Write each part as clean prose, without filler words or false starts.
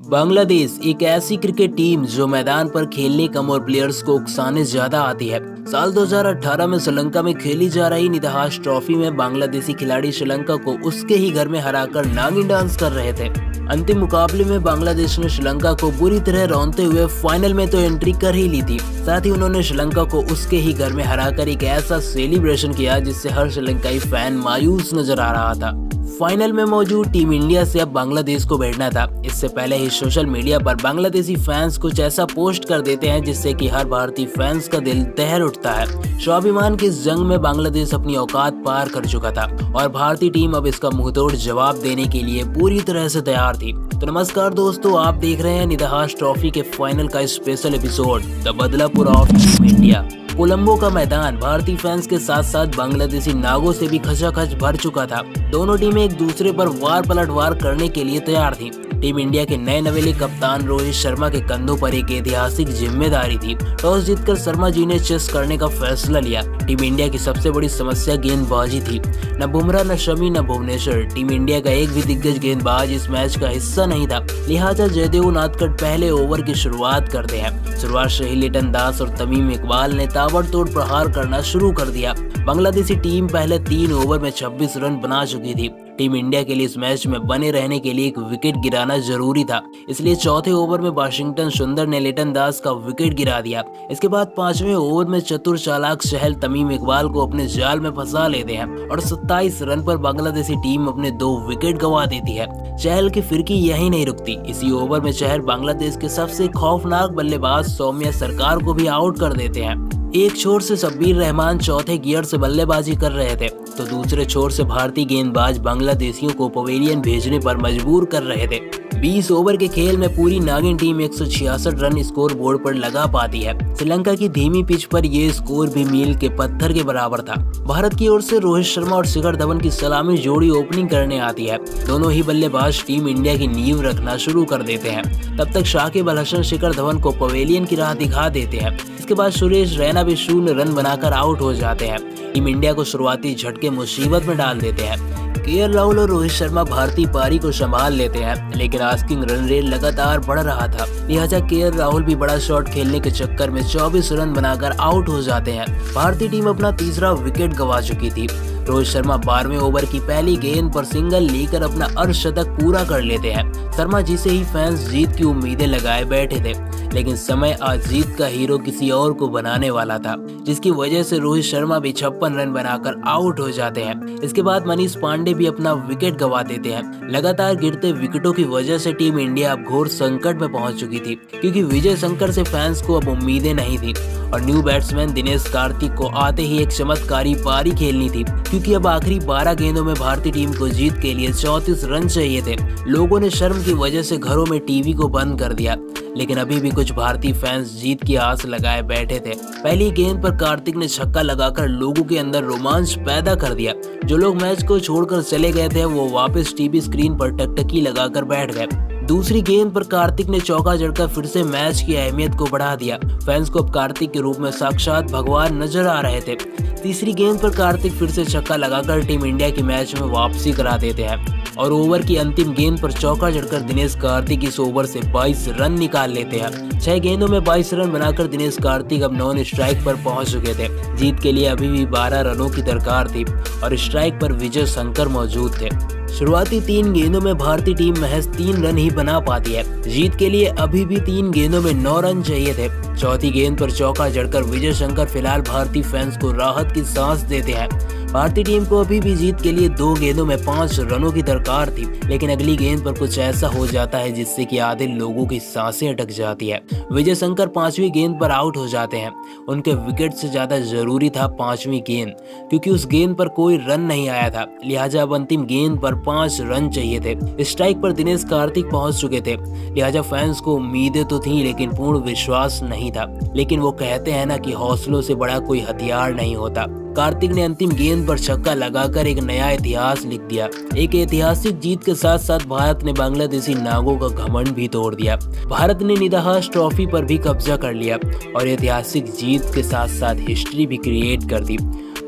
बांग्लादेश एक ऐसी cricket team जो मैदान पर खेलने कम और प्लेयर्स को उकसाने ज्यादा आती है। साल 2018 में श्रीलंका में खेली जा रही निदहास ट्रॉफी में बांग्लादेशी खिलाड़ी श्रीलंका को उसके ही घर में हराकर नागिन डांस कर रहे थे। अंतिम मुकाबले में बांग्लादेश ने श्रीलंका को बुरी तरह रौंदते हुए फाइनल में तो एंट्री कर ही ली थी। साथ ही उन्होंने श्रीलंका को उसके ही घर में हराकर एक ऐसा सेलिब्रेशन किया जिससे हर श्रीलंकाई फैन मायूस नजर आ रहा था। फाइनल में मौजूद टीम इंडिया से अब बांग्लादेश को भिड़ना था। इससे पहले ही सोशल मीडिया पर बांग्लादेशी फैंस कुछ ऐसा पोस्ट कर देते हैं जिससे कि हर भारतीय फैंस का दिल दहल उठता है। स्वाभिमान की इस जंग में बांग्लादेश अपनी औकात पार कर चुका था और भारतीय टीम अब इसका मुंहतोड़ जवाब देने के लिए पूरी तरह से तैयार थी। तो नमस्कार दोस्तों, आप देख रहे हैं निदहास ट्रॉफी के फाइनल का special episode the Badlapur of team India. Colombo का मैदान भारतीय फैंस के साथ साथ बांग्लादेशी नागों से भी खचाखच भर चुका था। दोनों टीमें एक दूसरे पर वार पलटवार करने के लिए तैयार थीं। टीम इंडिया के नए नवेले कप्तान रोहित शर्मा के कंधों पर एक ऐतिहासिक जिम्मेदारी थी। टॉस जीतकर शर्मा जी ने चेस करने का फैसला लिया। टीम इंडिया की सबसे बड़ी समस्या गेंदबाजी थी। न बुमराह, न शमी, न भुवनेश्वर। टीम इंडिया का एक भी दिग्गज गेंदबाज इस मैच का हिस्सा नहीं था। लिहाजा जयदेव उनादकट पहले ओवर की शुरुआत करते हैं। शुरुआत से ही लिटन दास और तमीम इकबाल ने ताबड़तोड़ प्रहार करना शुरू कर दिया। बांग्लादेशी टीम पहले 3 ओवर में 26 रन बना चुकी थी। टीम इंडिया के लिए इस मैच में बने रहने के लिए एक विकेट गिराना जरूरी था, इसलिए चौथे ओवर में वाशिंगटन सुंदर ने लिटन दास का विकेट गिरा दिया। इसके बाद 5वें ओवर में चतुर चालाक चहल तमीम इकबाल को अपने जाल में फंसा लेते हैं और 27 रन पर बांग्लादेशी टीम अपने 2 विकेट गंवा देती है। चहल की फिरकी यही नहीं रुकती। इसी ओवर में चहल बांग्लादेश के सबसे खौफनाक बल्लेबाज सौम्या सरकार को भी आउट कर देते हैं। एक छोर से शब्बीर रहमान चौथे गियर से बल्लेबाजी कर रहे थे तो दूसरे छोर से भारतीय गेंदबाज बांग्लादेशियों को पवेलियन भेजने पर मजबूर कर रहे थे। 20 ओवर के खेल में पूरी नागिन टीम 166 रन स्कोर बोर्ड पर लगा पाती है। श्रीलंका की धीमी पिच पर यह स्कोर भी मील के पत्थर के बराबर था। भारत की ओर से रोहित शर्मा और शिखर धवन की सलामी जोड़ी ओपनिंग करने आती है। दोनों ही बल्लेबाज टीम इंडिया की नींव रखना शुरू कर देते हैं। तब तक शाकिब अल हसन शिखर धवन को पवेलियन की राह दिखा देते हैं। इसके बाद सुरेश रैना भी 0 रन बनाकर आउट हो जाते हैं। टीम इंडिया को शुरुआती झटके मुसीबत में डाल देते हैं। केएल राहुल और रोहित शर्मा भारतीय पारी को संभाल लेते हैं, लेकिन आस्किंग रन रेट लगातार बढ़ रहा था। लिहाजा केएल राहुल भी बड़ा शॉट खेलने के चक्कर में 24 रन बनाकर आउट हो जाते हैं। भारतीय टीम अपना तीसरा विकेट गंवा चुकी थी। रोहित शर्मा 12वें ओवर की पहली गेंद पर सिंगल लेकर अपना अर्धशतक पूरा कर लेते हैं। शर्मा जी से ही फैंस जीत की उम्मीदें लगाए बैठे थे, लेकिन समय आज जीत का हीरो किसी और को बनाने वाला था, जिसकी वजह से रोहित शर्मा भी 56 रन बनाकर आउट हो जाते हैं। इसके बाद मनीष पांडे भी अपना विकेट गंवा देते हैं। लगातार गिरते विकेटों की वजह से टीम इंडिया अब घोर संकट में पहुंच चुकी थी, क्योंकि विजय शंकर से फैंस को अब उम्मीदें नहीं थी और न्यू बैट्समैन दिनेश कार्तिक को आते ही एक चमत्कारी पारी खेलनी थी, क्योंकि अब आखिरी 12 गेंदों में भारतीय टीम को जीत के लिए 34 रन चाहिए थे। लोगों ने शर्म की वजह से घरों में टीवी को बंद कर दिया, लेकिन अभी भी कुछ भारतीय फैंस जीत की आस लगाए बैठे थे। पहली गेंद पर कार्तिक ने छक्का लगाकर लोगों के अंदर रोमांच पैदा कर दिया। जो लोग मैच को छोड़कर चले गए थे वो वापस टीवी स्क्रीन पर टकटकी लगाकर बैठ गए। दूसरी गेंद पर कार्तिक ने चौका जड़कर फिर से मैच की अहमियत को बढ़ा दिया। फैंस को अब कार्तिक के रूप में साक्षात भगवान नजर आ रहे थे। तीसरी गेंद पर कार्तिक फिर से छक्का लगाकर टीम इंडिया की मैच में वापसी करा देते हैं और ओवर की अंतिम गेंद पर चौका जड़कर दिनेश कार्तिक इस ओवर से 22 रन निकाल लेते हैं। 6 गेंदों में 22 रन बनाकर दिनेश कार्तिक अब नॉन स्ट्राइक पर पहुंच चुके थे। जीत के लिए अभी भी 12 रनों की दरकार थी और स्ट्राइक पर विजय शंकर मौजूद थे। शुरुआती 3 गेंदों में भारतीय टीम महज 3 रन ही बना पाती है। जीत के लिए अभी भी 3 गेंदों में 9 रन चाहिए थे। चौथी गेंद पर चौका जड़कर विजय शंकर फिलहाल भारतीय फैंस को राहत की सांस देते हैं। भारतीय टीम को अभी भी जीत के लिए 2 गेंदों में 5 रनों की दरकार थी, लेकिन अगली गेंद पर कुछ ऐसा हो जाता है जिससे कि आधे लोगों की सांसें अटक जाती है। विजय शंकर 5वीं गेंद पर आउट हो जाते हैं। उनके विकेट से ज्यादा जरूरी था 5वीं गेंद, क्योंकि उस गेंद पर कोई रन नहीं आया था। लिहाजा अब अंतिम गेंद पर 5 रन चाहिए थे। स्ट्राइक पर दिनेश कार्तिक पहुंच चुके थे। लिहाजा फैंस को उम्मीदें तो थी, लेकिन पूर्ण विश्वास नहीं था। लेकिन वो कहते हैं ना कि हौसलों से बड़ा कोई हथियार नहीं होता। कार्तिक ने अंतिम गेंद पर छक्का लगाकर एक नया इतिहास लिख दिया। एक ऐतिहासिक जीत के साथ साथ भारत ने बांग्लादेशी नागों का घमंड भी तोड़ दिया। भारत ने निदहास ट्रॉफी पर भी कब्जा कर लिया और ऐतिहासिक जीत के साथ साथ हिस्ट्री भी क्रिएट कर दी।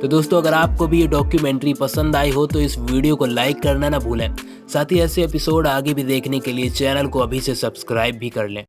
तो दोस्तों अगर आपको भी ये डॉक्यूमेंट्री पसंद आई हो तो इस वीडियो को लाइक करना ना भूलें। साथ ही ऐसे एपिसोड आगे भी देखने के लिए चैनल को अभी से सब्सक्राइब भी कर लें।